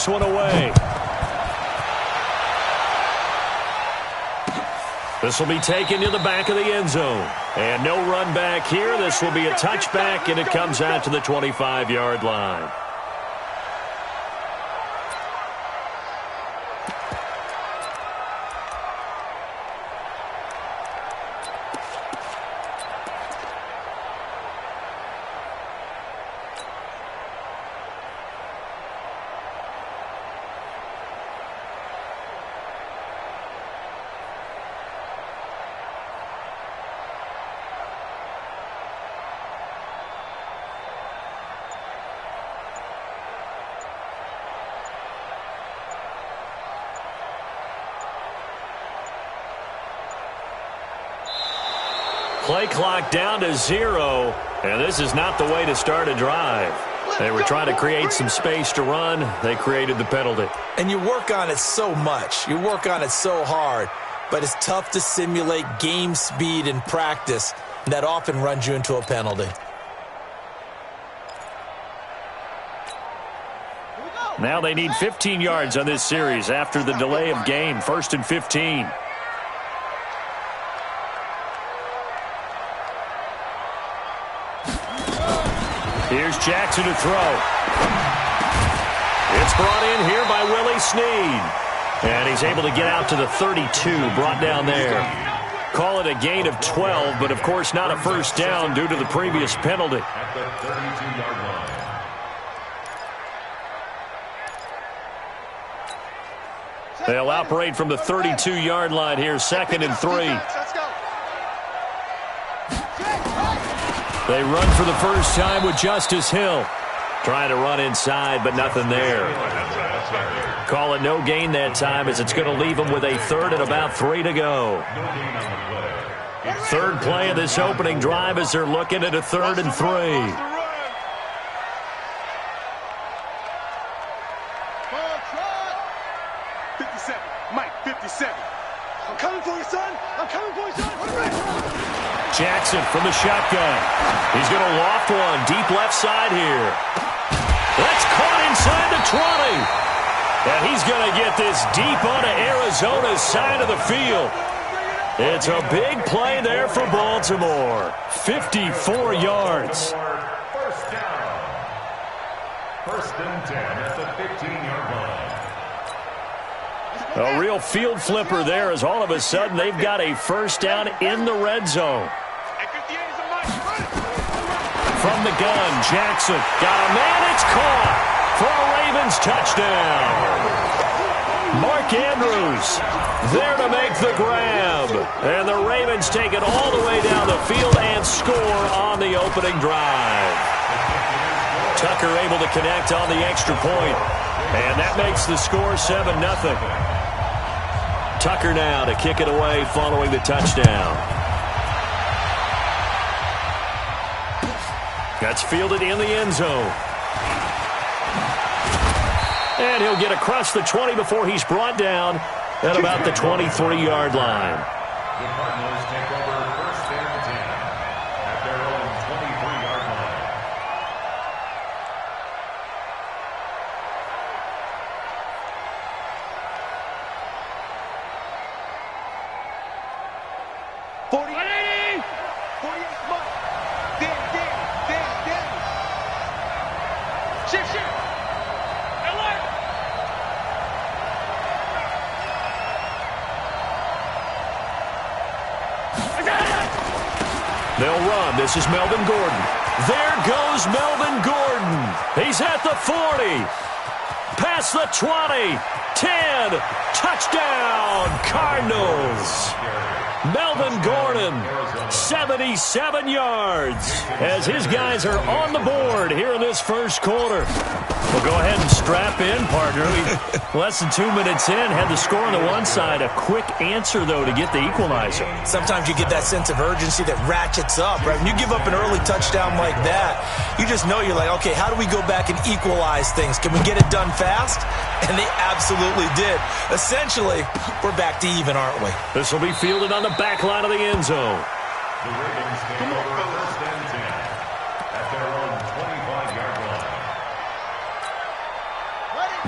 this one away. This will be taken to the back of the end zone. And no run back here. This will be a touchback, and it comes out to the 25-yard line. Play clock down to 0, and this is not the way to start a drive. They were trying to create some space to run. They created the penalty. And you work on it so much. You work on it so hard, but it's tough to simulate game speed in practice, and that often runs you into a penalty. Now they need 15 yards on this series after the delay of game. 1st and 15. Here's Jackson to throw. It's brought in here by Willie Snead. And he's able to get out to the 32, brought down there. Call it a gain of 12, but of course not a first down due to the previous penalty. At the 32-yard line. They'll operate from the 32-yard line here, 2nd and 3. They run for the first time with Justice Hill. Trying to run inside, but nothing there. Call it no gain that time, as it's going to leave them with a 3rd and about 3 to go. 3rd play of this opening drive as they're looking at a 3rd and 3. 57, Mike, 57. I'm coming for you, son. I'm coming for you, son. Jackson from the shotgun. He's going to loft one deep left side here. That's caught inside the 20. And he's going to get this deep onto Arizona's side of the field. It's a big play there for Baltimore. 54 yards. First down. 1st and 10 at the 15-yard line. A real field flipper there, as all of a sudden they've got a first down in the red zone. From the gun, Jackson got a man. It's caught for a Ravens touchdown. Mark Andrews there to make the grab. And the Ravens take it all the way down the field and score on the opening drive. Tucker able to connect on the extra point. And that makes the score 7-0. Tucker now to kick it away following the touchdown. That's fielded in the end zone. And he'll get across the 20 before he's brought down at about the 23-yard line. The Cardinals take over 1st and 10 at their own 23-yard line. They'll run. This is Melvin Gordon. There goes Melvin Gordon. He's at the 40. Past the 20. 10. Touchdown, Cardinals. Melvin Gordon, 77 yards, as his guys are on the board here in this first quarter. Well, go ahead and strap in, partner. Less than 2 minutes in, had the score on the one side. A quick answer, though, to get the equalizer. Sometimes you get that sense of urgency that ratchets up, right? When you give up an early touchdown like that, you just know you're like, okay, how do we go back and equalize things? Can we get it done fast? And they absolutely did. Essentially, we're back to even, aren't we? This will be fielded on the back line of the end zone. The Ravens take over 1st and 10 at their own 25-yard line.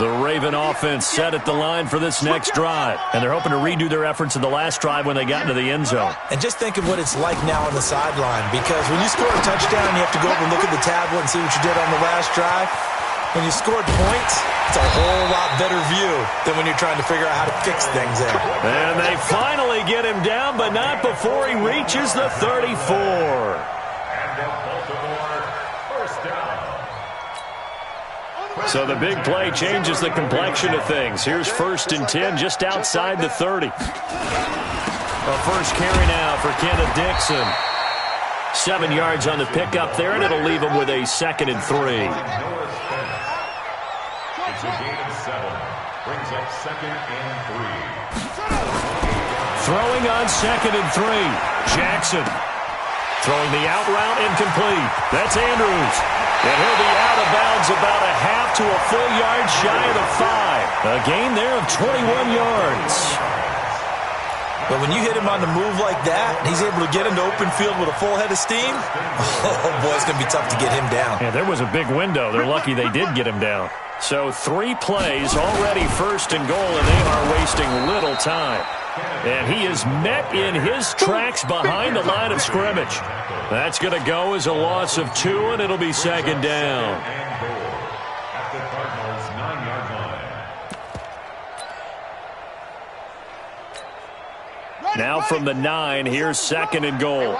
The Raven offense set at the line for this next drive. And they're hoping to redo their efforts in the last drive when they got into the end zone. And just think of what it's like now on the sideline, because when you score a touchdown, you have to go over and look at the tablet and see what you did on the last drive. When you scored points, it's a whole lot better view than when you're trying to figure out how to fix things there. And they finally get him down, but not before he reaches the 34. So the big play changes the complexion of things. Here's 1st and 10 just outside the 30. A first carry now for Kenneth Dixon. 7 yards on the pickup there, and it'll leave him with a 2nd and 3. It's a gain of 7. Brings up 2nd and 3. Throwing on 2nd and 3. Jackson. Throwing the out route incomplete. That's Andrews. And he'll be out of bounds about a half to a full yard shy of the 5. A gain there of 21 yards. But when you hit him on the move like that, and he's able to get into open field with a full head of steam, oh boy, it's going to be tough to get him down. Yeah, there was a big window. They're lucky they did get him down. So 3 plays, already 1st and goal, and they are wasting little time. And he is met in his tracks behind the line of scrimmage. That's going to go as a loss of 2, and it'll be 2nd down. At the Cardinals' 9-yard line. Now from the 9, here's 2nd and goal.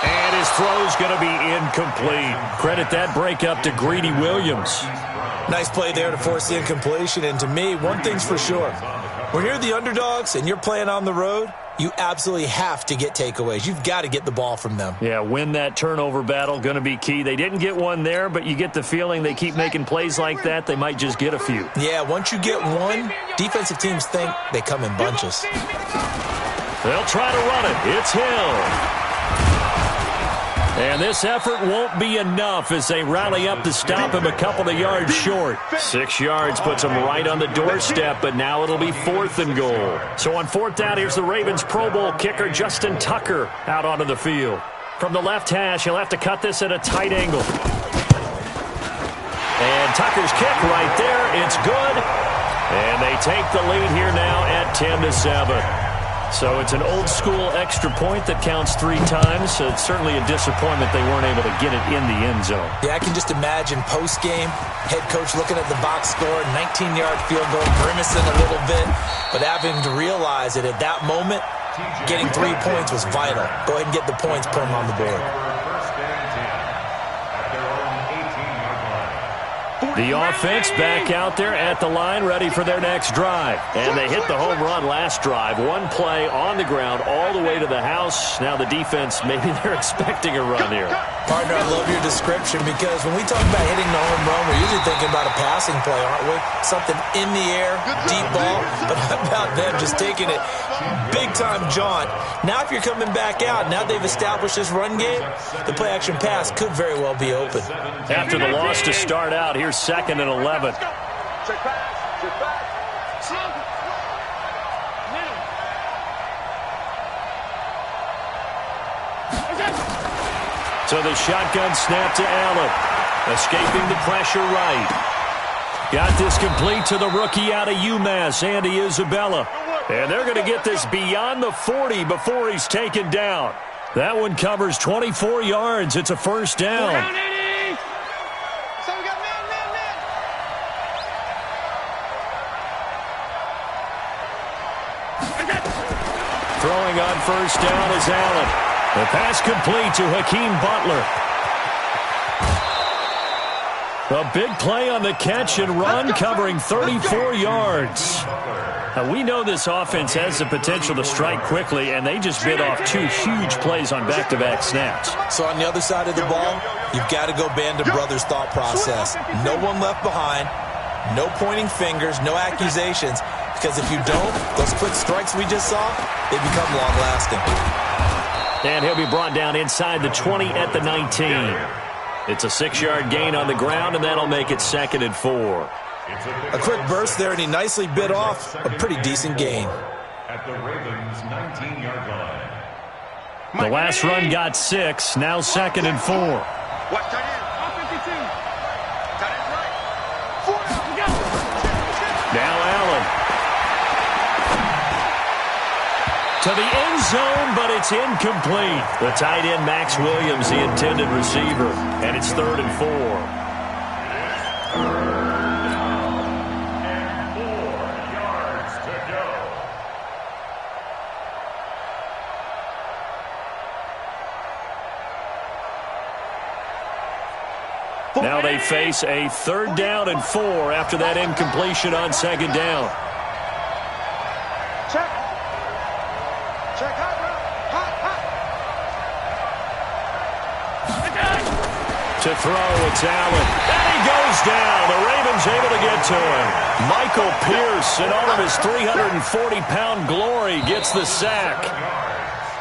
And his throw's going to be incomplete. Credit that breakup to Greedy Williams. Nice play there to force the incompletion. And to me, one thing's for sure. When you're the underdogs and you're playing on the road, you absolutely have to get takeaways. You've got to get the ball from them. Yeah, win that turnover battle, going to be key. They didn't get one there, but you get the feeling they keep making plays like that, they might just get a few. Yeah, once you get one, defensive teams think they come in bunches. They'll try to run it. It's Hill. And this effort won't be enough as they rally up to stop him a couple of yards short. 6 yards puts him right on the doorstep, but now it'll be 4th and goal. So on 4th down, here's the Ravens Pro Bowl kicker Justin Tucker out onto the field. From the left hash, he'll have to cut this at a tight angle. And Tucker's kick right there. It's good. And they take the lead here now at 10-7. So it's an old-school extra point that counts 3 times. So it's certainly a disappointment they weren't able to get it in the end zone. Yeah, I can just imagine post-game, head coach looking at the box score, 19-yard field goal, grimacing a little bit, but having to realize that at that moment, getting 3 points was vital. Go ahead and get the points, put them on the board. The offense back out there at the line, ready for their next drive. And they hit the home run last drive. 1 play on the ground all the way to the house. Now the defense, maybe they're expecting a run here. Partner, I love your description because when we talk about hitting the home run, we're usually thinking about a passing play, aren't we? Something in the air, deep ball. But how about them just taking it big-time jaunt? Now if you're coming back out, now they've established this run game, the play-action pass could very well be open. After the loss to start out, here's 2nd and 11. So the shotgun snap to Allen. Escaping the pressure right. Got this complete to the rookie out of UMass, Andy Isabella. And they're going to get this beyond the 40 before he's taken down. That one covers 24 yards. It's a 1st down. Throwing on 1st down is Allen. The pass complete to Hakeem Butler. A big play on the catch and run, covering 34 yards. Now, we know this offense has the potential to strike quickly, and they just bit off 2 huge plays on back-to-back snaps. So on the other side of the ball, you've got to go Band of Brothers thought process. No one left behind, no pointing fingers, no accusations, because if you don't, those quick strikes we just saw, they become long-lasting. And he'll be brought down inside the 20 at the 19. It's a 6-yard gain on the ground, and that'll make it 2nd and 4. A quick burst there, and he nicely bit off a pretty decent gain. At the Ravens' 19-yard line. The last run got 6. Now 2nd and 4. Watch tight end. 52. Tight end right. 4. Now Allen. To the end zone, but it's incomplete. The tight end, Max Williams, the intended receiver. And it's 3rd and 4. Now they face a 3rd down and 4 after that incompletion on 2nd down. Check. Check. Hot, To throw, it's Allen. And he goes down. The Ravens able to get to him. Michael Pierce, in all of his 340-pound glory, gets the sack.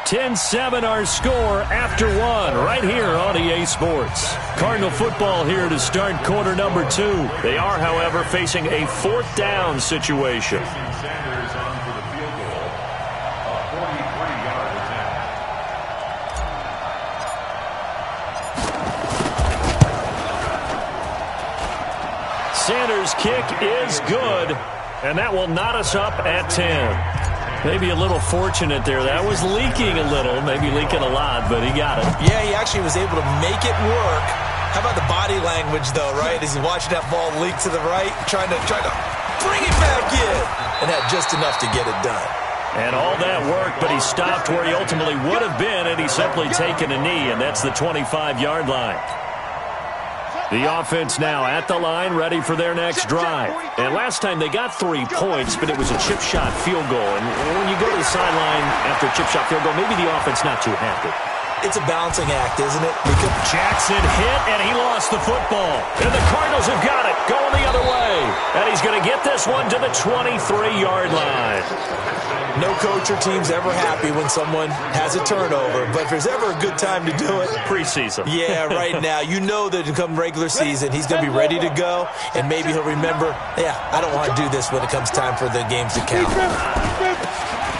10-7 our score after 1 right here on EA Sports. Cardinal football here to start quarter number 2. They are, however, facing a 4th down situation. Sanders on for the field goal. A 43-yard attempt. Sanders' kick is good, and that will knot us up at 10. Maybe a little fortunate there. That was leaking a little, maybe leaking a lot, but he got it. Yeah, he actually was able to make it work. How about the body language, though, right? As he watched that ball leak to the right, trying to bring it back in, and had just enough to get it done. And all that work, but he stopped where he ultimately would have been, and he's simply taken a knee, and that's the 25-yard line. The offense now at the line, ready for their next drive. And last time they got 3 points, but it was a chip shot field goal. And when you go to the sideline after a chip shot field goal, maybe the offense not too happy. It's a balancing act, isn't it? Jackson hit, and he lost the football. And the Cardinals have got it, going the other way. And he's going to get this one to the 23-yard line. No coach or team's ever happy when someone has a turnover, but if there's ever a good time to do it, preseason. Yeah, right now. You know that come regular season, he's going to be ready to go, and maybe he'll remember, I don't want to do this when it comes time for the games to count.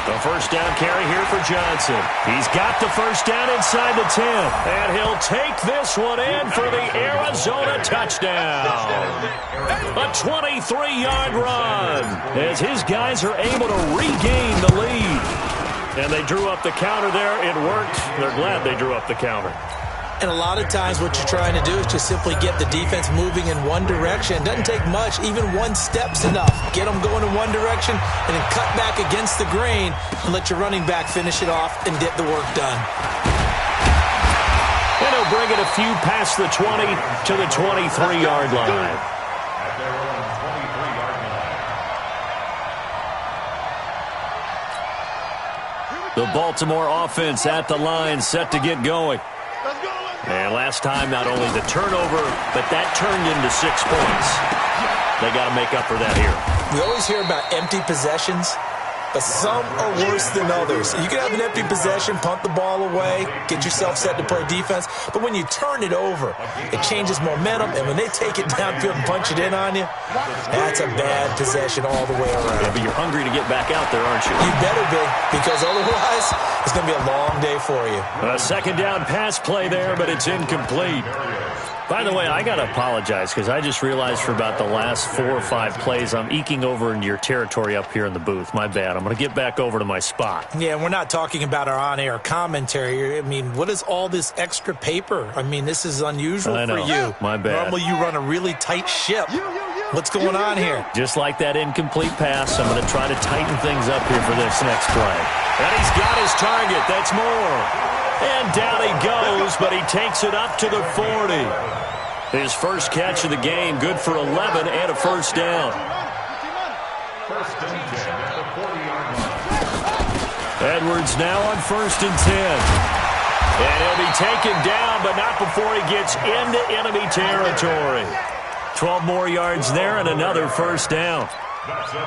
The first down carry here for Johnson. He's got the first down inside the 10. And he'll take this one in for the Arizona touchdown. A 23-yard run as his guys are able to regain the lead. And they drew up the counter there. It worked. They're glad they drew up the counter. And a lot of times what you're trying to do is just simply get the defense moving in one direction. It doesn't take much. Even one step's enough. Get them going in one direction and then cut back against the grain and let your running back finish it off and get the work done. And he'll bring it a few past the 20 to the 23-yard line. At their own 23-yard line. The Baltimore offense at the line, set to get going. And last time, not only the turnover, but that turned into 6 points. They got to make up for that here. We always hear about empty possessions, but some are worse than others. You can have an empty possession, punt the ball away, get yourself set to play defense, but when you turn it over, it changes momentum, and when they take it downfield and punch it in on you, that's a bad possession all the way around. Yeah, but you're hungry to get back out there, aren't you? You better be, because otherwise, it's going to be a long day for you. A second down pass play there, but it's incomplete. By the way, I got to apologize because I just realized for about the last 4 or 5 plays, I'm eking over into your territory up here in the booth. My bad. I'm going to get back over to my spot. Yeah, we're not talking about our on-air commentary. I mean, what is all this extra paper? I mean, this is unusual for you. My bad. Normally you run a really tight ship. What's going on here? Just like that incomplete pass, I'm going to try to tighten things up here for this next play. And he's got his target. That's more. And down he goes, but he takes it up to the 40. His first catch of the game, good for 11 and a first down. First and 10 at the 40-yard line. Edwards now on first and 10. And he'll be taken down, but not before he gets into enemy territory. 12 more yards there and another first down.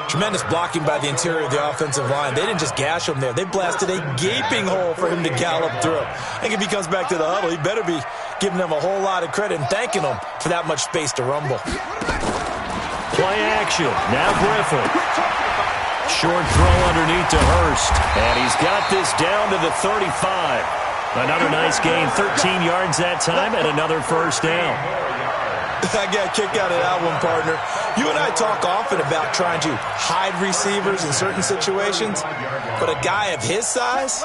Tremendous blocking by the interior of the offensive line. They didn't just gash him there. They blasted a gaping hole for him to gallop through. I think if he comes back to the huddle, he better be giving them a whole lot of credit and thanking them for that much space to rumble. Play action. Now Griffin. Short throw underneath to Hurst. And he's got this down to the 35. Another nice gain, 13 yards that time, and another first down. I got a kick out of that one, partner. You and I talk often about trying to hide receivers in certain situations, but a guy of his size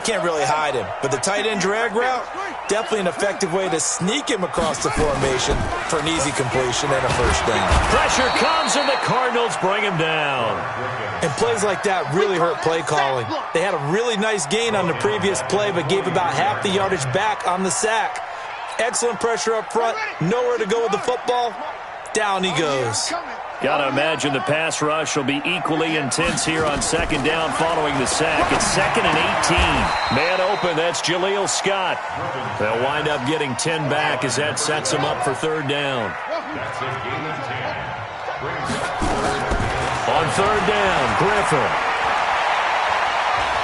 can't really hide him. But the tight end drag route, definitely an effective way to sneak him across the formation for an easy completion and a first down. Pressure comes, and the Cardinals bring him down. And plays like that really hurt play calling. They had a really nice gain on the previous play, but gave about half the yardage back on the sack. Excellent pressure up front, nowhere to go with the football. Down he goes. Got to imagine the pass rush will be equally intense here on second down following the sack. It's 2nd and 18. Man open, that's Jaleel Scott. They'll wind up getting 10 back as that sets them up for third down. That's it, gain of 10. On third down, Griffin.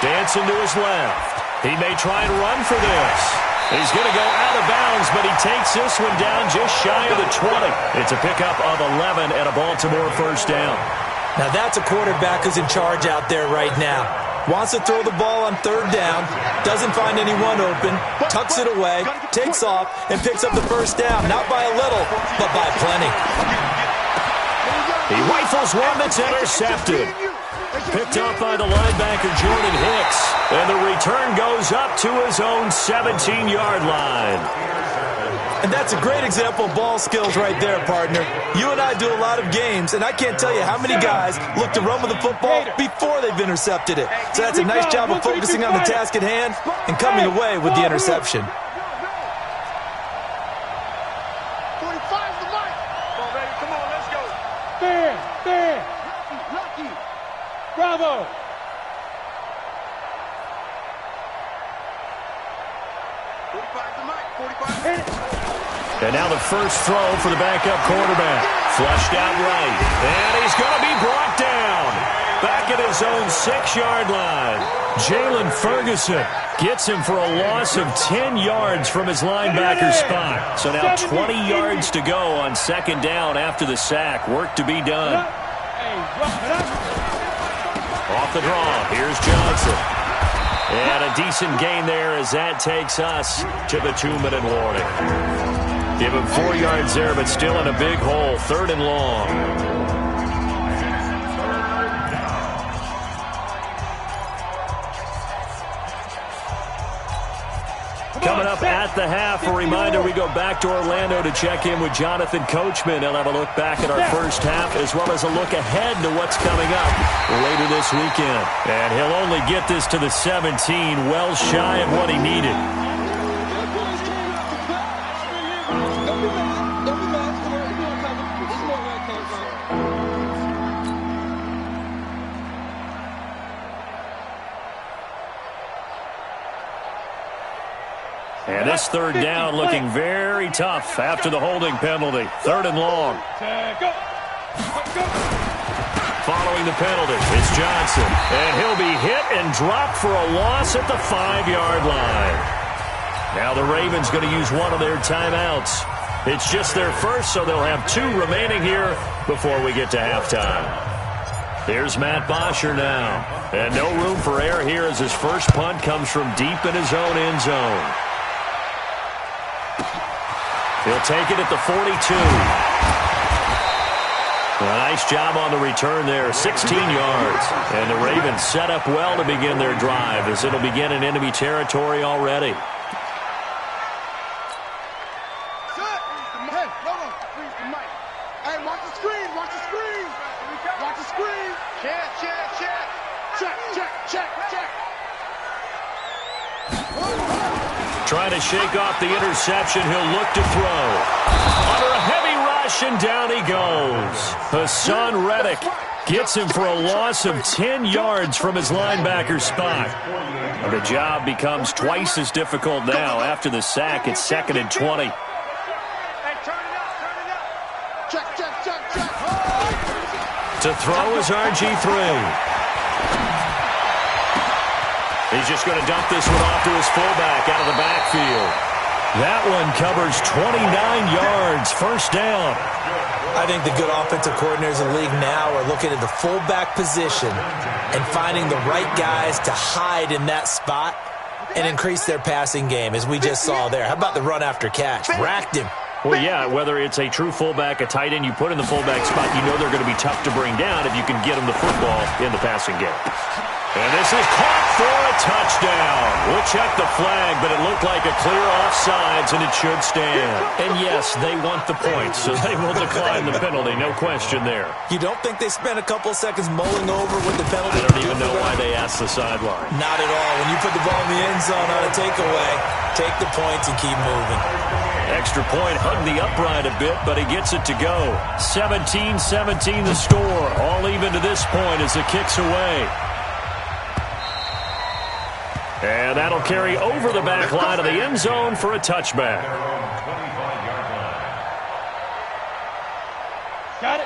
Dancing to his left. He may try and run for this. He's going to go out of bounds, but he takes this one down just shy of the 20. It's a pickup of 11 and a Baltimore first down. Now that's a quarterback who's in charge out there right now. Wants to throw the ball on third down, doesn't find anyone open, tucks it away, takes off, and picks up the first down. Not by a little, but by plenty. He rifles one that's intercepted. Picked off by the linebacker, Jordan Hicks. And the return goes up to his own 17-yard line. And that's a great example of ball skills right there, partner. You and I do a lot of games, and I can't tell you how many guys look to run with the football before they've intercepted it. So that's a nice job of focusing on the task at hand and coming away with the interception. 45 the mic. Come on, baby. Come on, let's go. Fair. Lucky. Bravo. And now the first throw for the backup quarterback. Flushed out right. And he's going to be brought down. Back at his own 6-yard line. Jalen Ferguson gets him for a loss of 10 yards from his linebacker spot. So now 20 yards to go on second down after the sack. Work to be done. Off the draw. Here's Johnson. And a decent gain there as that takes us to the 2-minute warning. Give him 4 yards there, but still in a big hole. 3rd and long. Coming up at the half, a reminder, we go back to Orlando to check in with Jonathan Coachman. He'll have a look back at our first half as well as a look ahead to what's coming up later this weekend. And he'll only get this to the 17, well shy of what he needed. And this third down looking very tough after the holding penalty. 3rd and long. Following the penalty, it's Johnson. And he'll be hit and dropped for a loss at the 5-yard line. Now the Ravens going to use one of their timeouts. It's just their first, so they'll have 2 remaining here before we get to halftime. Here's Matt Bosher now. And no room for error here as his first punt comes from deep in his own end zone. He'll take it at the 42. A nice job on the return there, 16 yards. And the Ravens set up well to begin their drive as it'll begin in enemy territory already. Hey, watch the screen, watch the screen. Watch the screen. Check. Trying to shake off the interception, he'll look to throw. Under a heavy rush, and down he goes. Hassan Reddick gets him for a loss of 10 yards from his linebacker spot. And the job becomes twice as difficult now after the sack. It's 2nd and 20. Check. To throw is RG3. He's just going to dump this one off to his fullback out of the backfield. That one covers 29 yards. First down. I think the good offensive coordinators in the league now are looking at the fullback position and finding the right guys to hide in that spot and increase their passing game, as we just saw there. How about the run after catch? Racked him. Well, yeah, whether it's a true fullback, a tight end, you put in the fullback spot, you know they're going to be tough to bring down if you can get them the football in the passing game. And this is caught for a touchdown. We'll check the flag, but it looked like a clear offsides, and it should stand. And yes, they want the points, so they will decline the penalty, no question there. You don't think they spent a couple seconds mulling over what the penalty? I don't even know why they asked the sideline. Not at all. When you put the ball in the end zone on a takeaway, take the points and keep moving. Extra point hugged the upright a bit, but he gets it to go. 17-17 the score. All even to this point as the kick's away. And that'll carry over the back line of the end zone for a touchback.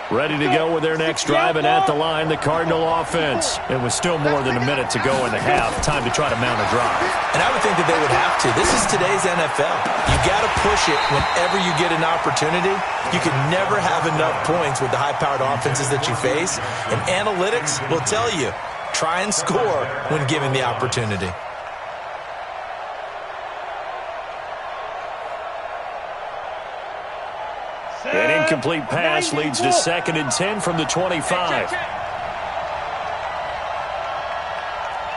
Ready to go with their next drive, and at the line, the Cardinal offense. It was still more than a minute to go in the half. Time to try to mount a drive. And I would think that they would have to. This is today's NFL. You got to push it whenever you get an opportunity. You can never have enough points with the high-powered offenses that you face. And analytics will tell you, try and score when given the opportunity. An incomplete pass leads to 2nd and 10 from the 25.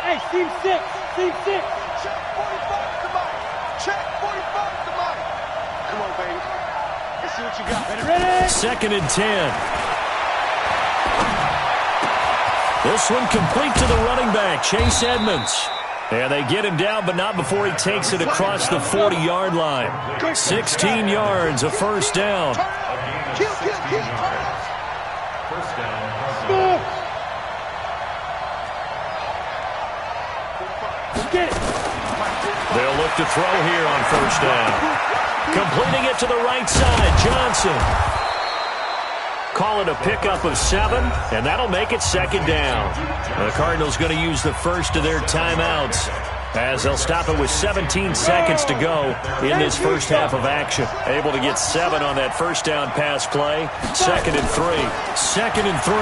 Hey, team 6. Team 6. Check 45 to Mike. Check 45 to Mike. Come on, baby. Let's see what you got. Ready? 2nd and 10. This one complete to the running back, Chase Edmonds. And they get him down, but not before he takes it across the 40-yard line. 16 yards, a first down. Kill. First down. They'll look to throw here on first down. Completing it to the right side, Johnson. Call it a pickup of 7, and that'll make it 2nd down. The Cardinals going to use the first of their timeouts as they'll stop it with 17 seconds to go in this first half of action. Able to get 7 on that first down pass play. 2nd and 3. 2nd and 3.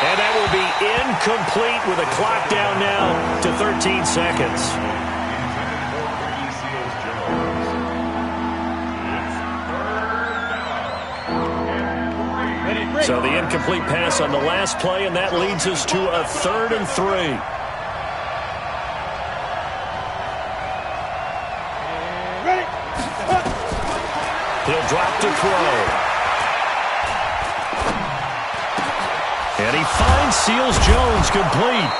And that will be incomplete with a clock down now to 13 seconds. So the incomplete pass on the last play, and that leads us to a 3rd and 3. He'll drop to throw. And he finds Seals-Jones complete.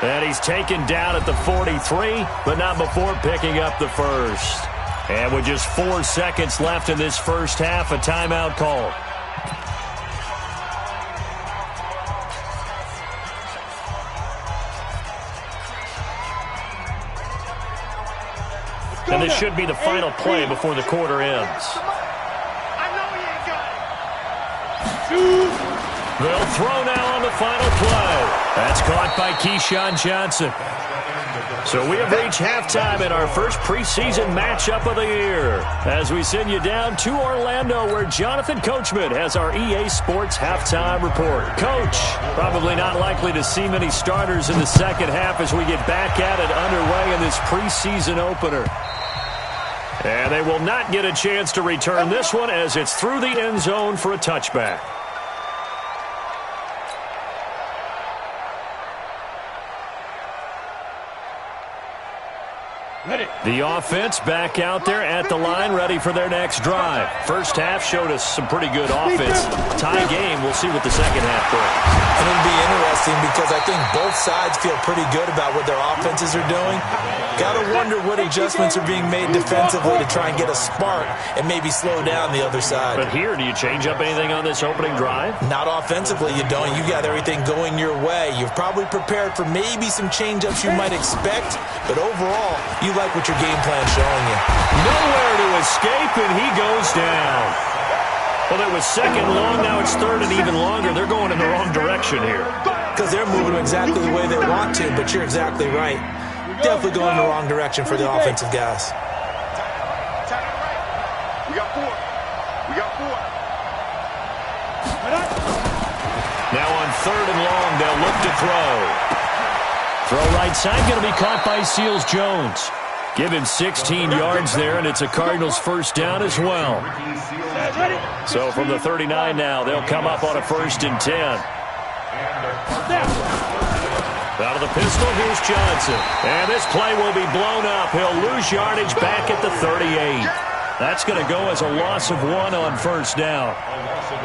And he's taken down at the 43, but not before picking up the first. And with just 4 seconds left in this first half, a timeout call. And this should be the final play before the quarter ends. I know he ain't got it. They'll throw now on the final play. That's caught by Keyshawn Johnson. So we have reached halftime in our first preseason matchup of the year as we send you down to Orlando where Jonathan Coachman has our EA Sports halftime report. Coach, probably not likely to see many starters in the second half as we get back at it underway in this preseason opener. And they will not get a chance to return this one as it's through the end zone for a touchback. The offense back out there at the line, ready for their next drive. First half showed us some pretty good offense. Tie game, we'll see what the second half brings. And it'll be interesting because I think both sides feel pretty good about what their offenses are doing. Got to wonder what adjustments are being made defensively to try and get a spark and maybe slow down the other side. But here, do you change up anything on this opening drive? Not offensively, you don't. You got everything going your way. You've probably prepared for maybe some change-ups you might expect, but overall, you like what your game plan's showing you. Nowhere to escape, and he goes down. Well, it was second long, now it's third and even longer. They're going in the wrong direction here. Because they're moving exactly the way they want to, but you're exactly right. Definitely going in the wrong direction for the offensive guys. We got 4. Now on third and long, they'll look to throw. Throw right side, going to be caught by Seals-Jones. Give him 16 yards there, and it's a Cardinals first down as well. So from the 39 now, they'll come up on a 1st and 10. Out of the pistol, here's Johnson. And this play will be blown up. He'll lose yardage back at the 38. That's going to go as a loss of 1 on 1st down.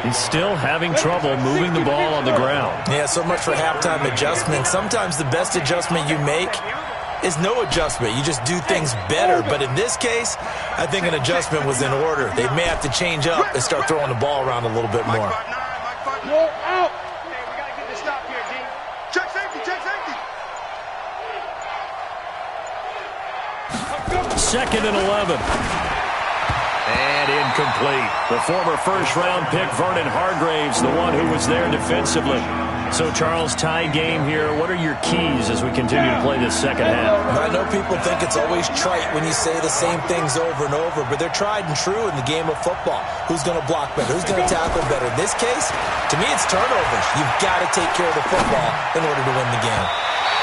He's still having trouble moving the ball on the ground. Yeah, so much for halftime adjustment. Sometimes the best adjustment you make is no adjustment. You just do things better. But in this case, I think an adjustment was in order. They may have to change up and start throwing the ball around a little bit more. Roll out. Hey, we got to get this stop here, D. Check safety, check safety. 2nd and 11. And incomplete. The former first-round pick, Vernon Hargraves, the one who was there defensively. So, Charles, tie game here. What are your keys as we continue to play this second half? I know people think it's always trite when you say the same things over and over, but they're tried and true in the game of football. Who's going to block better? Who's going to tackle better? In this case, to me, it's turnovers. You've got to take care of the football in order to win the game.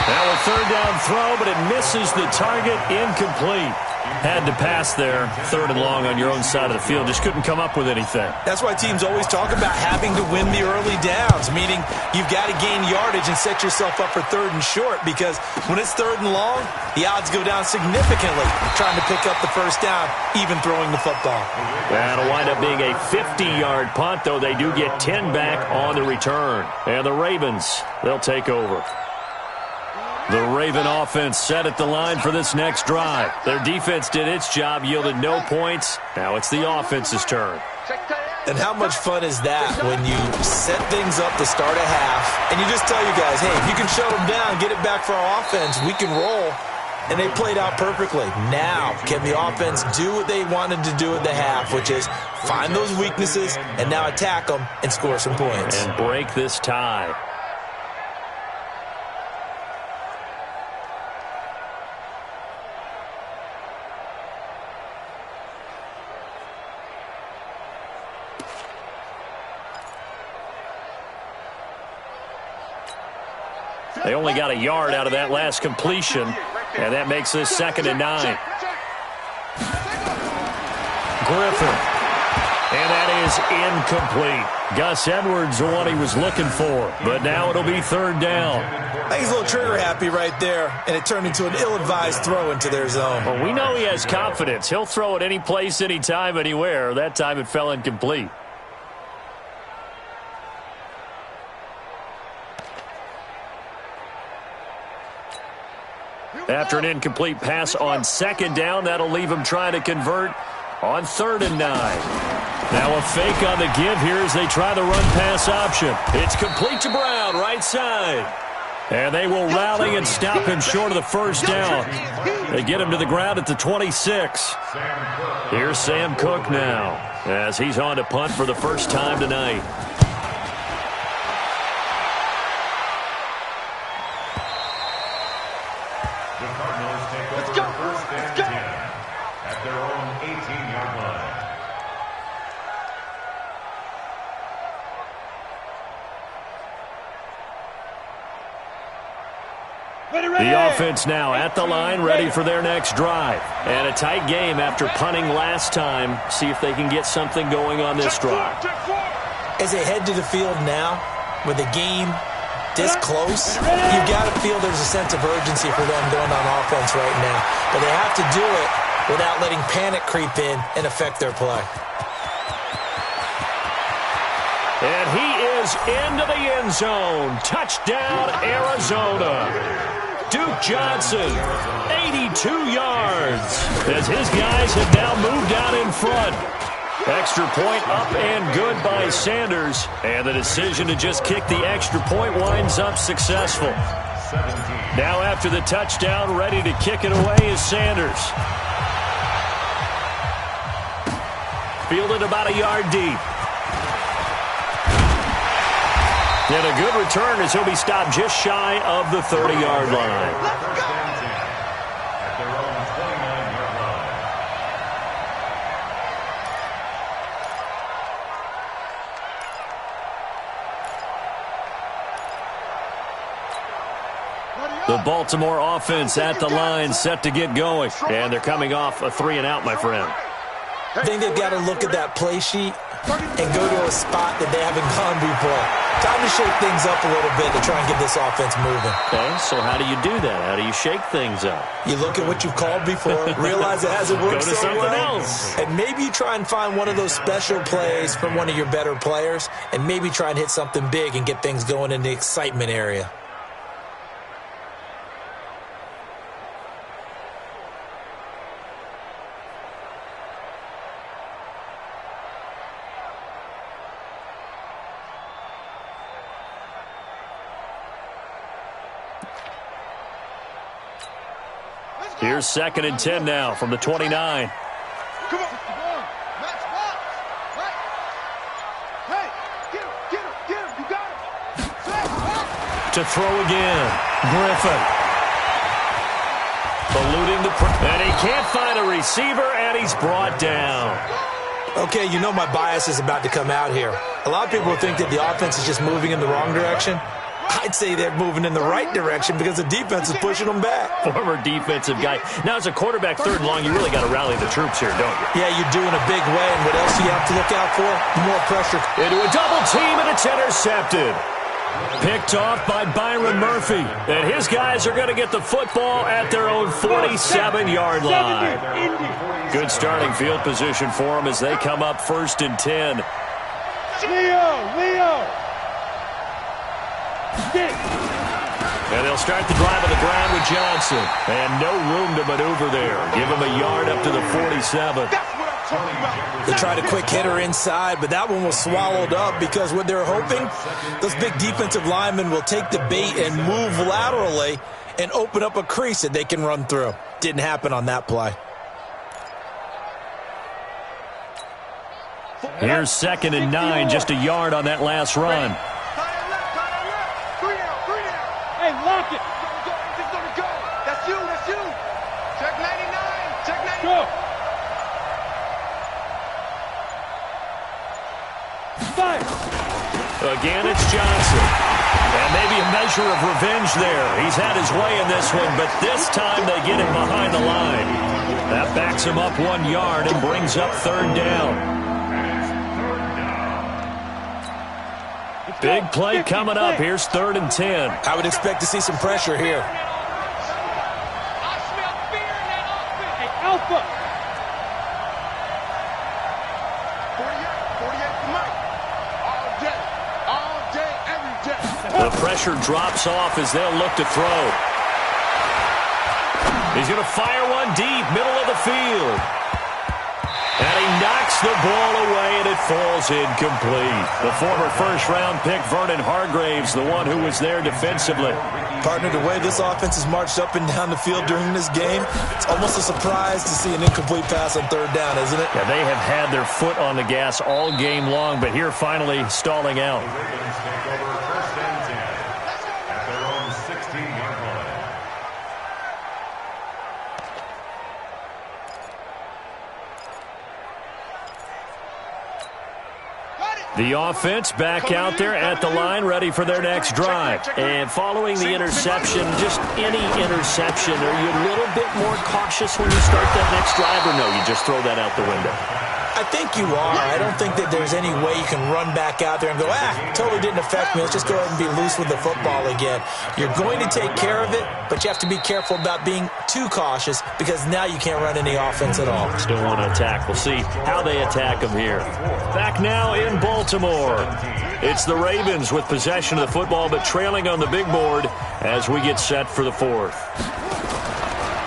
Now a 3rd down throw, but it misses the target. Incomplete. Had to pass there, 3rd and long on your own side of the field. Just couldn't come up with anything. That's why teams always talk about having to win the early downs, meaning you've got to gain yardage and set yourself up for 3rd and short, because when it's 3rd and long, the odds go down significantly trying to pick up the 1st down, even throwing the football. That'll wind up being a 50-yard punt, though they do get 10 back on the return. And the Ravens, they'll take over. The Raven offense set at the line for this next drive. Their defense did its job, yielded no points. Now it's the offense's turn. And how much fun is that when you set things up to start a half and you just tell you guys, hey, if you can shut them down, get it back for our offense, we can roll. And they played out perfectly. Now, can the offense do what they wanted to do at the half, which is find those weaknesses and now attack them and score some points. And break this tie. They only got a yard out of that last completion, and that makes this 2nd and 9. Griffin. And that is incomplete. Gus Edwards, the one he was looking for. But now it'll be 3rd down. I think he's a little trigger happy right there, and it turned into an ill-advised throw into their zone. Well, we know he has confidence. He'll throw it any place, anytime, anywhere. That time it fell incomplete. After an incomplete pass on 2nd down, that'll leave him trying to convert on 3rd and 9. Now a fake on the give here as they try the run-pass option. It's complete to Brown, right side. And they will rally and stop him short of the 1st down. They get him to the ground at the 26. Here's Sam Cook now as he's on to punt for the first time tonight. The offense now at the line, ready for their next drive. And a tight game after punting last time. See if they can get something going on this drive. As they head to the field now, with the game this close, you've got to feel there's a sense of urgency for them going on offense right now. But they have to do it without letting panic creep in and affect their play. And he is into the end zone. Touchdown, Arizona. Duke Johnson, 82 yards, as his guys have now moved out in front. Extra point up and good by Sanders. And the decision to just kick the extra point winds up successful. Now after the touchdown, ready to kick it away is Sanders. Fielded about a yard deep. And a good return as he'll be stopped just shy of the 30-yard line. Ready The Baltimore offense at the line, set to get going. And they're coming off a 3-and-out, my friend. I think they've got to look at that play sheet and go to a spot that they haven't gone before. Time to shake things up a little bit to try and get this offense moving. Okay, so how do you do that? How do you shake things up? You look at what you've called before, realize it hasn't worked Go to so something well, else. and maybe you try and find one of those special plays from one of your better players, and maybe try and hit something big and get things going in the excitement area. Here's 2nd and 10 now from the 29. Come on. Match box. Right. Hey, get him. You got him. To throw again. Griffin. Eluding the and he can't find a receiver, and he's brought down. Okay, you know my bias is about to come out here. A lot of people think that the offense is just moving in the wrong direction. I'd say they're moving in the right direction because the defense is pushing them back. Former defensive guy. Now, as a quarterback, 3rd and long, you really got to rally the troops here, don't you? Yeah, you do in a big way, and what else do you have to look out for? More pressure. Into a double team, and it's intercepted. Picked off by Byron Murphy. And his guys are going to get the football at their own 47-yard line. Good starting field position for them as they come up 1st and 10. Leo. And they'll start the drive on the ground with Johnson. And no room to maneuver there. Give him a yard up to the 47. They tried a quick hitter inside, but that one was swallowed up because what they're hoping, those big defensive linemen will take the bait and move laterally and open up a crease that they can run through. Didn't happen on that play. Here's 2nd and 9, just a yard on that last run. Hey, lock it. Just gonna go. That's you. Check 99. Check 99. Go. Fire. Again, it's Johnson. And maybe a measure of revenge there. He's had his way in this one, but this time they get him behind the line. That backs him up 1 yard and brings up 3rd down. Big play coming up. Here's 3rd and 10. I would expect to see some pressure here. I smell fear in that offense. Hey, Alpha. 48 to Mike. All day, every day. The pressure drops off as they'll look to throw. He's going to fire one deep, middle of the field. And he knocks the ball away, and it falls incomplete. The former first-round pick, Vernon Hargraves, the one who was there defensively. Partner, the way this offense has marched up and down the field during this game, it's almost a surprise to see an incomplete pass on 3rd down, isn't it? Yeah, they have had their foot on the gas all game long, but here finally stalling out. The offense back out there at the line, ready for their next drive. And following the interception, just any interception, are you a little bit more cautious when you start that next drive, or no, you just throw that out the window? I think you are. I don't think that there's any way you can run back out there and go, totally didn't affect me. Let's just go ahead and be loose with the football again. You're going to take care of it, but you have to be careful about being too cautious because now you can't run any offense at all. Still want to attack. We'll see how they attack them here. Back now in Baltimore. It's the Ravens with possession of the football, but trailing on the big board as we get set for the 4th.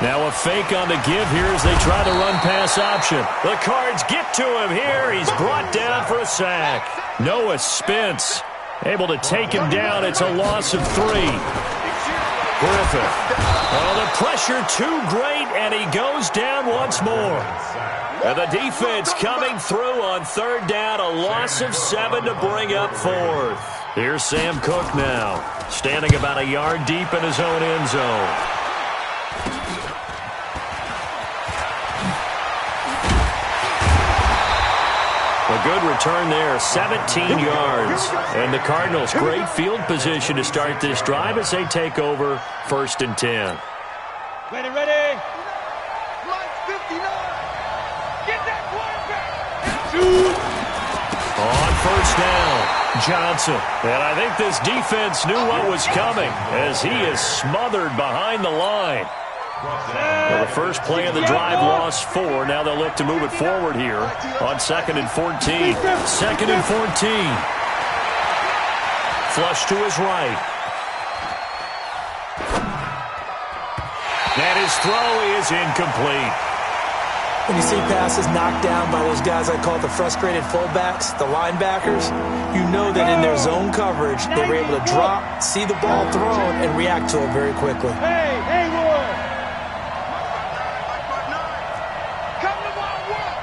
Now a fake on the give here as they try to run pass option. The Cards get to him here. He's brought down for a sack. Noah Spence able to take him down. It's a loss of 3. Griffith. Oh, the pressure too great, and he goes down once more. And the defense coming through on 3rd down. A loss of 7 to bring up 4th. Here's Sam Cook now, standing about a yard deep in his own end zone. A good return there, 17 yards. And the Cardinals, great field position to start this drive as they take over 1st and 10. Ready, ready. Line 59. Get that quarterback. Shoot. On 1st down, Johnson. And I think this defense knew what was coming as he is smothered behind the line. Well, the first play of the drive lost 4. Now they'll look to move it forward here on 2nd and 14. 2nd and 14. Flush to his right. And his throw is incomplete. When you see passes knocked down by those guys I call the frustrated fullbacks, the linebackers, you know that in their zone coverage, they were able to drop, see the ball thrown, and react to it very quickly. Hey, Haywood. Come to my world.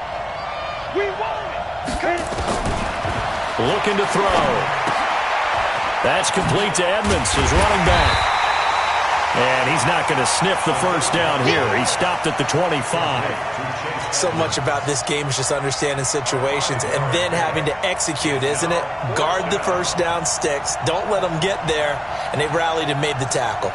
We want it. Looking to throw. That's complete to Edmonds, his running back. And he's not going to sniff the first down here. He stopped at the 25. So much about this game is just understanding situations and then having to execute, isn't it? Guard the first down sticks. Don't let them get there. And they rallied and made the tackle.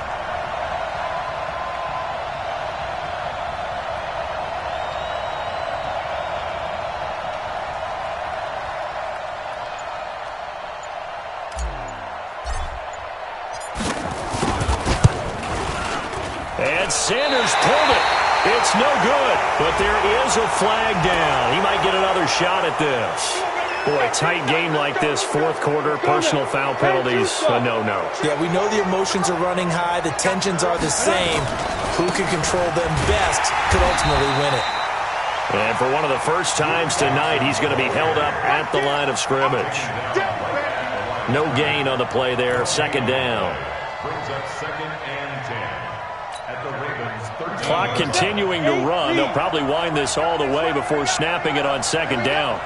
And Sanders pulled it. It's no good, but there is a flag down. He might get another shot at this. Boy, a tight game like this, 4th quarter, personal foul penalties, a no-no. Yeah, we know the emotions are running high. The tensions are the same. Who can control them best could ultimately win it. And for one of the first times tonight, he's going to be held up at the line of scrimmage. No gain on the play there, 2nd down. Brings up 2nd and 10. At the Ravens, Clock continuing to run. They'll probably wind this all the way before snapping it on 2nd down.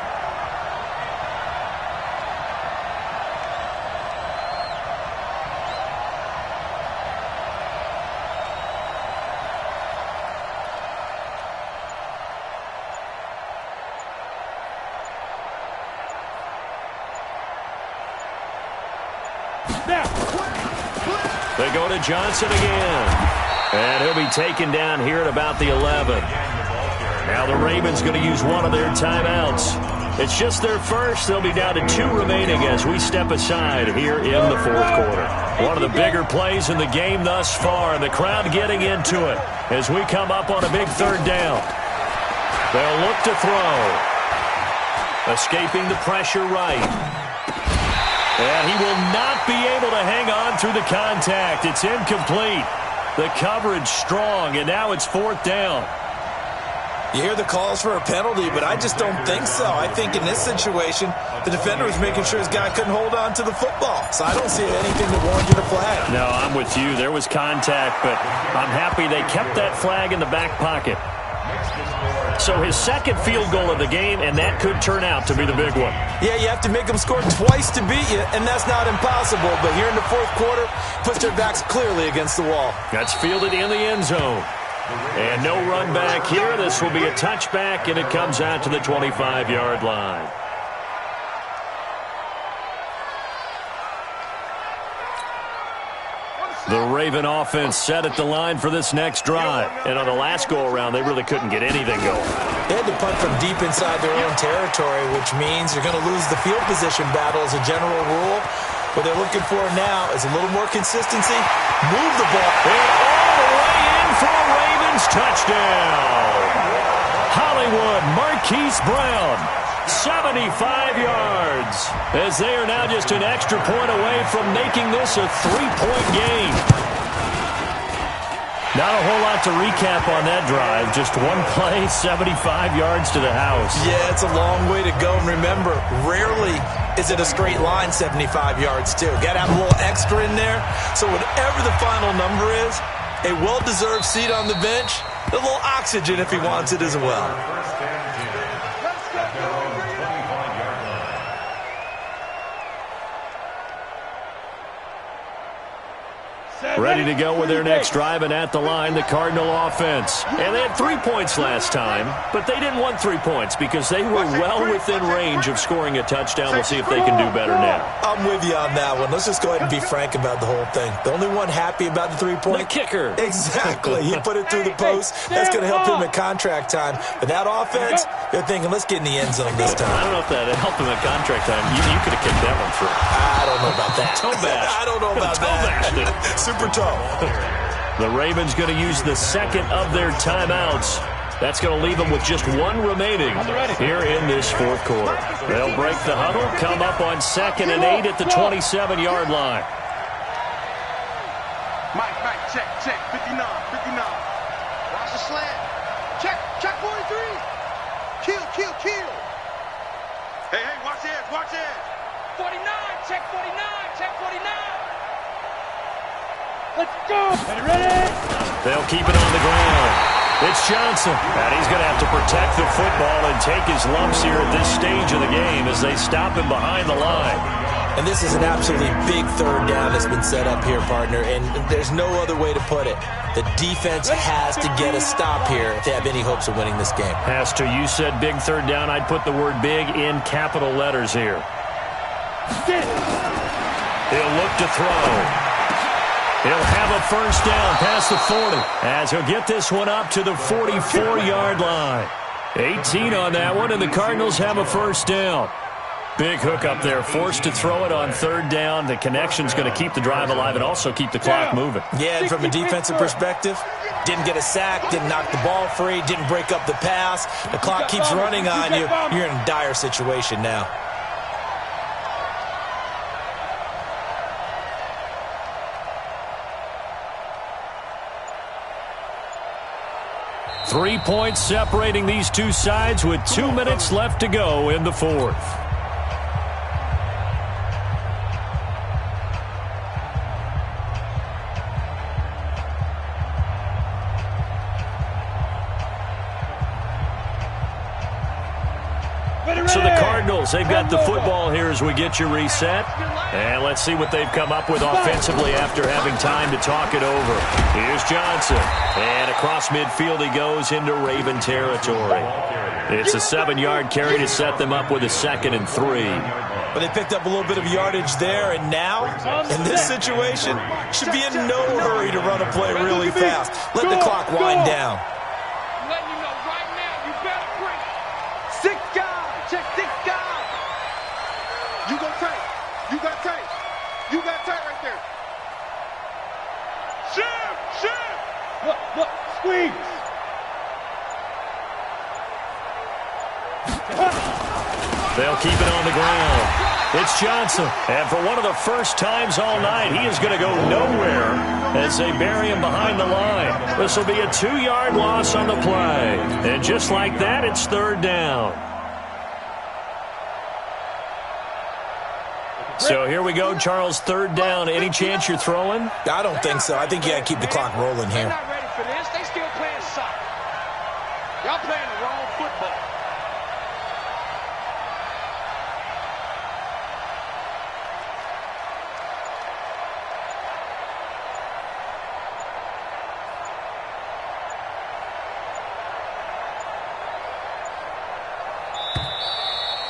They go to Johnson again. And he'll be taken down here at about the 11. Now the Ravens going to use one of their timeouts. It's just their first. They'll be down to 2 remaining as we step aside here in the 4th quarter. One of the bigger plays in the game thus far, and the crowd getting into it as we come up on a big 3rd down. They'll look to throw. Escaping the pressure right. And he will not be able to hang on through the contact. It's incomplete. The coverage strong, and now it's 4th down. You hear the calls for a penalty, but I just don't think so. I think in this situation, the defender was making sure his guy couldn't hold on to the football. So I don't see anything to warrant you a flag. No, I'm with you. There was contact, but I'm happy they kept that flag in the back pocket. So his 2nd field goal of the game, and that could turn out to be the big one. Yeah, you have to make them score twice to beat you, and that's not impossible. But here in the 4th quarter, puts their backs clearly against the wall. That's fielded in the end zone. And no run back here. This will be a touchback, and it comes out to the 25-yard line. The Raven offense set at the line for this next drive. And on the last go-around, they really couldn't get anything going. They had to punt from deep inside their own territory, which means you're going to lose the field position battle as a general rule. What they're looking for now is a little more consistency. Move the ball. And all the way in for a Ravens touchdown. Hollywood Marquise Brown, 75 yards, as they are now just an extra point away from making this a 3-point game. Not a whole lot to recap on that drive. Just one play, 75 yards to the house. Yeah, it's a long way to go. And remember, rarely is it a straight line 75 yards, too. Got to have a little extra in there. So whatever the final number is, a well-deserved seat on the bench, a little oxygen if he wants it as well. Ready to go with their next drive, and at the line, the Cardinal offense. And they had 3 points last time, but they didn't want 3 points because they were well within range of scoring a touchdown. We'll see if they can do better now. I'm with you on that one. Let's just go ahead and be frank about the whole thing. The only one happy about the 3-point? The kicker. Exactly. He put it through the post. That's going to help him at contract time. But that offense, they're thinking, let's get in the end zone this time. I don't know if that helped him at contract time. You could have kicked that one through. I don't know about that. Toe bash. I don't know about that. Super toe. The Ravens going to use the second of their timeouts. That's going to leave them with just one remaining here in this fourth quarter. They'll break the huddle, come up on 2nd and 8 at the 27-yard line. Mike, check, 59. Watch the slant. Check 43. Kill. Hey, watch edge. 49, check 49. Let's go. Ready? They'll keep it on the ground. It's Johnson, and he's going to have to protect the football and take his lumps here at this stage of the game as they stop him behind the line. And this is an absolutely big third down that's been set up here, partner, and there's no other way to put it. The defense has to get a stop here if they have any hopes of winning this game. Has to. You said big third down. I'd put the word big in capital letters here. He'll look to throw. He'll have a first down past the 40 as he'll get this one up to the 44-yard line. 18 on that one, and the Cardinals have a first down. Big hook up there, forced to throw it on third down. The connection's going to keep the drive alive and also keep the clock moving. Yeah, and from a defensive perspective, didn't get a sack, didn't knock the ball free, didn't break up the pass. The clock keeps running on you. You're in a dire situation now. Three points separating these two sides with 2 minutes left to go in the fourth. So the Cardinals, they've got the football here as we get you reset. And let's see what they've come up with offensively after having time to talk it over. Here's Johnson. And across midfield he goes into Raven territory. It's a 7-yard carry to set them up with a 2nd and 3. But they picked up a little bit of yardage there, and now, in this situation, should be in no hurry to run a play really fast. Let the clock wind down. I'm letting you know right now, you better bring it. 6 guys. Check 6 guys. You go tight. You got tight. You got tight right there. Shim. Look, squeeze. They'll keep it on the ground. It's Johnson. And for one of the first times all night, he is going to go nowhere as they bury him behind the line. This will be a 2-yard loss on the play. And just like that, it's third down. So here we go, Charles, third down. Any chance you're throwing? I don't think so. I think you got to keep the clock rolling They're here. not ready for this. They still playing soccer. Y'all playing the wrong football.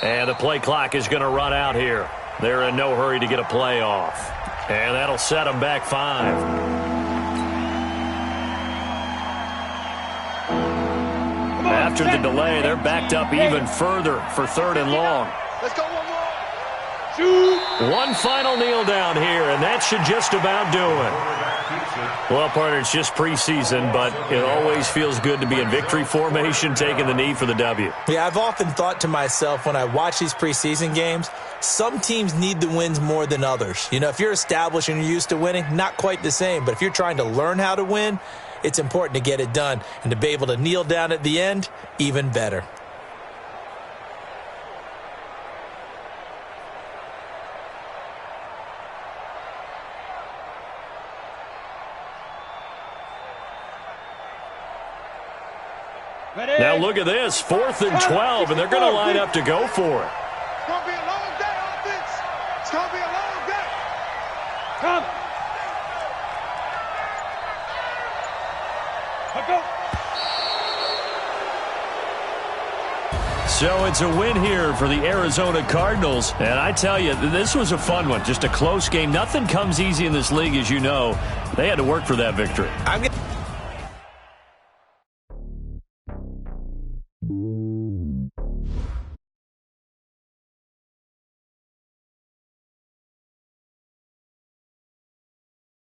And the play clock is going to run out here. They're in no hurry to get a play off. And that'll set them back 5. After the delay, they're backed up even further for 3rd and long. Let's go one more. One final kneel down here, and that should just about do it. Well, partner, it's just preseason, but it always feels good to be in victory formation, taking the knee for the W. Yeah, I've often thought to myself when I watch these preseason games, some teams need the wins more than others. You know, if you're established and you're used to winning, not quite the same. But if you're trying to learn how to win, it's important to get it done. And to be able to kneel down at the end, even better. Now look at this, 4th and 12, and they're going to line up to go for it. It's going to be a long day, offense. It's going to be a long day. Come. So it's a win here for the Arizona Cardinals. And I tell you, this was a fun one. Just a close game. Nothing comes easy in this league, as you know. They had to work for that victory.